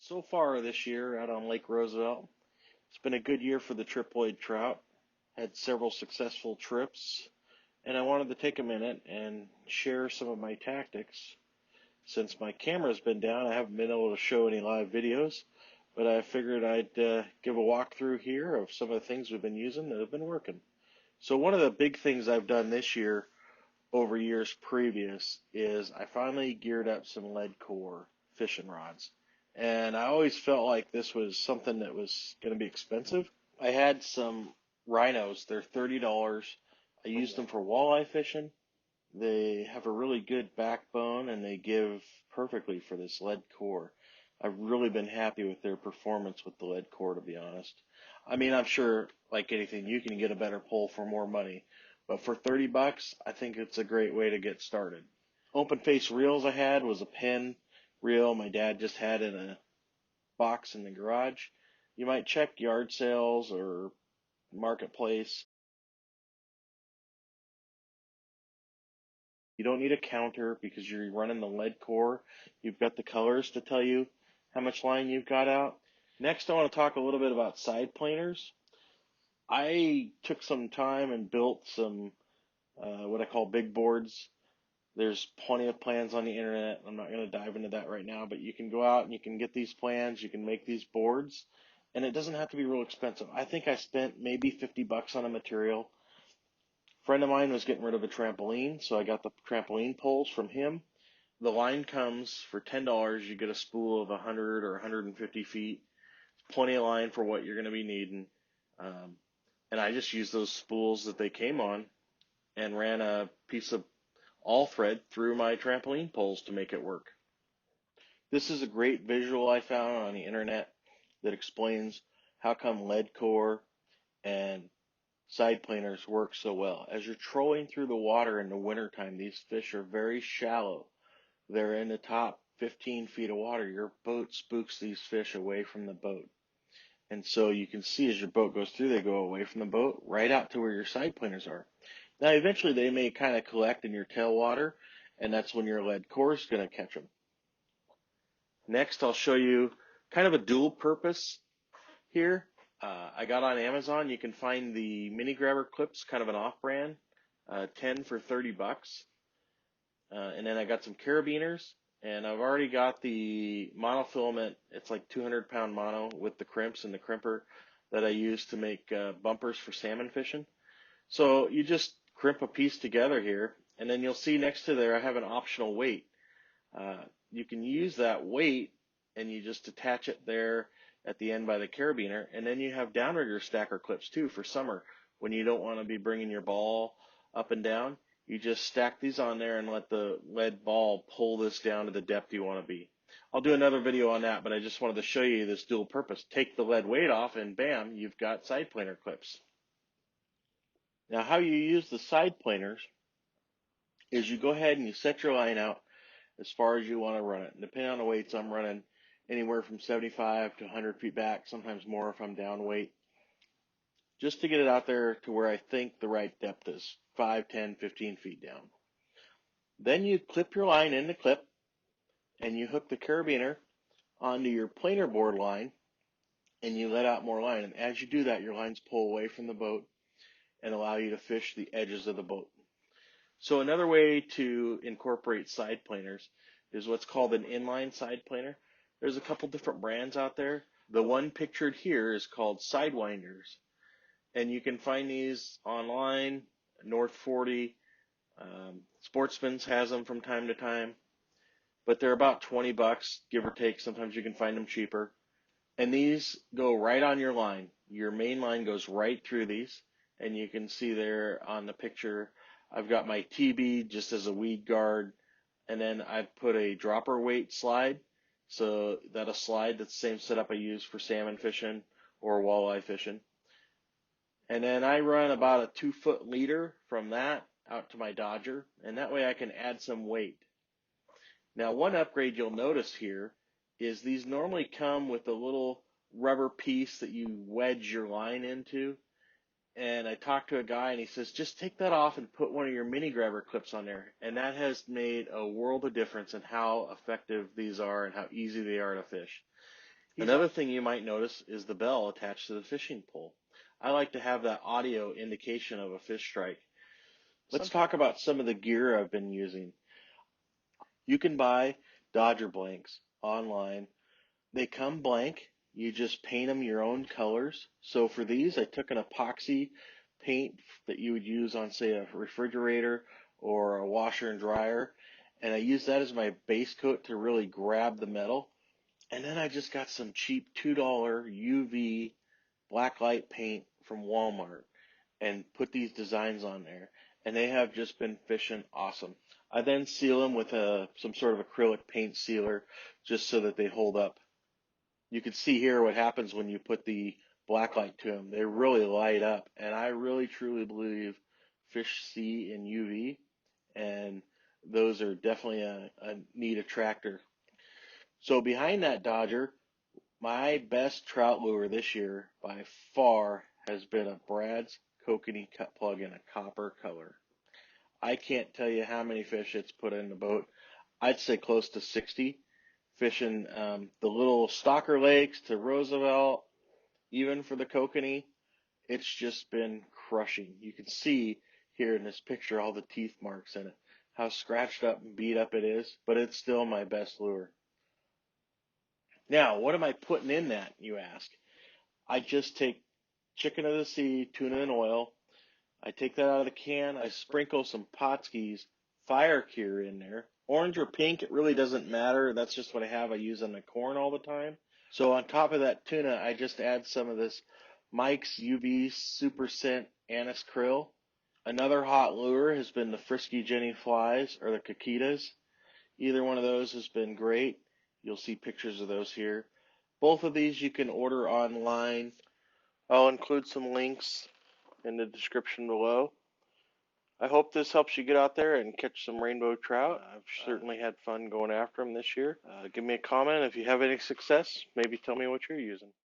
So far this year out on Lake Roosevelt, it's been a good year for the triploid trout. Had several successful trips, and I wanted to take a minute and share some of my tactics. Since my camera's been down, I haven't been able to show any live videos, but I figured I'd give a walkthrough here of some of the things we've been using that have been working. So one of the big things I've done this year over years previous is I finally geared up some lead core fishing rods. And I always felt like this was something that was going to be expensive. I had some Rhinos. They're $30. I used them for walleye fishing. They have a really good backbone and they give perfectly for this lead core. I've really been happy with their performance with the lead core, to be honest. I mean, I'm sure, like anything, you can get a better pole for more money, but for $30, I think it's a great way to get started. Open face reels I had was a Penn reel my dad just had in a box in the garage. You might check yard sales or marketplace. You don't need a counter because you're running the lead core. You've got the colors to tell you how much line you've got out. Next, I want to talk a little bit about side planers. I took some time and built some what I call big boards. There's plenty of plans on the internet. I'm not going to dive into that right now, but you can go out and you can get these plans. You can make these boards, and it doesn't have to be real expensive. I think I spent maybe $50 on a material. A friend of mine was getting rid of a trampoline, so I got the trampoline poles from him. The line comes for $10. You get a spool of 100 or 150 feet. Plenty of line for what you're going to be needing. And I just used those spools that they came on and ran a piece of all thread through my trampoline poles to make it work. This is a great visual I found on the internet that explains how come lead core and side planers work so well. As you're trolling through the water in the wintertime, these fish are very shallow. They're in the top 15 feet of water. Your boat spooks these fish away from the boat. And so you can see as your boat goes through, they go away from the boat right out to where your side planers are. Now, eventually they may kind of collect in your tailwater, and that's when your lead core is going to catch them. Next, I'll show you kind of a dual purpose here. I got on Amazon. You can find the mini grabber clips, kind of an off-brand, 10 for $30. And then I got some carabiners, and I've already got the monofilament. It's like 200-pound mono with the crimps and the crimper that I use to make bumpers for salmon fishing. So you just crimp a piece together here, and then you'll see next to there I have an optional weight. You can use that weight, and you just attach it there at the end by the carabiner, and then you have downrigger stacker clips too for summer when you don't want to be bringing your ball up and down. You just stack these on there and let the lead ball pull this down to the depth you want to be. I'll do another video on that, but I just wanted to show you this dual purpose. Take the lead weight off and bam, you've got side planer clips. Now how you use the side planers is you go ahead and you set your line out as far as you want to run it. And depending on the weights, I'm running anywhere from 75 to 100 feet back, sometimes more if I'm down weight, just to get it out there to where I think the right depth is, 5, 10, 15 feet down. Then you clip your line in the clip, and you hook the carabiner onto your planer board line, and you let out more line. And as you do that, your lines pull away from the boat and allow you to fish the edges of the boat. So another way to incorporate side planers is what's called an inline side planer. There's a couple different brands out there. The one pictured here is called Sidewinders, and you can find these online. North 40, Sportsman's has them from time to time, but they're about $20, give or take. Sometimes you can find them cheaper. And these go right on your line. Your main line goes right through these, and you can see there on the picture, I've got my TB just as a weed guard, and then I've put a dropper weight slide, so that a slide that's the same setup I use for salmon fishing or walleye fishing. And then I run about a 2-foot leader from that out to my Dodger, and that way I can add some weight. Now, one upgrade you'll notice here is these normally come with a little rubber piece that you wedge your line into. And I talked to a guy, and he says, just take that off and put one of your mini grabber clips on there. And that has made a world of difference in how effective these are and how easy they are to fish. Another thing you might notice is the bell attached to the fishing pole. I like to have that audio indication of a fish strike. Let's talk about some of the gear I've been using. You can buy Dodger blanks online. They come blank. You just paint them your own colors. So for these, I took an epoxy paint that you would use on, say, a refrigerator or a washer and dryer, and I used that as my base coat to really grab the metal. And then I just got some cheap $2 UV blacklight paint from Walmart and put these designs on there. And they have just been fishing awesome. I then seal them with some sort of acrylic paint sealer just so that they hold up. You can see here what happens when you put the blacklight to them. They really light up. And I really truly believe fish see in UV, and those are definitely a neat attractor. So behind that Dodger, my best trout lure this year by far has been a Brad's kokanee cut plug in a copper color. I can't tell you how many fish it's put in the boat. I'd say close to 60. Fishing the little Stalker Lakes to Roosevelt, even for the kokanee, it's just been crushing. You can see here in this picture all the teeth marks in it, how scratched up and beat up it is, but it's still my best lure. Now, what am I putting in that, you ask? I just take chicken of the sea, tuna and oil. I take that out of the can. I sprinkle some Potskie's fire cure in there. Orange or pink, it really doesn't matter. That's just what I have. I use on the corn all the time. So on top of that tuna, I just add some of this Mike's UV Super Scent Anise Krill. Another hot lure has been the Frisky Jenny Flies or the Kekedas. Either one of those has been great. You'll see pictures of those here. Both of these you can order online. I'll include some links in the description below. I hope this helps you get out there and catch some rainbow trout. I've certainly had fun going after them this year. Give me a comment if you have any success. Maybe tell me what you're using.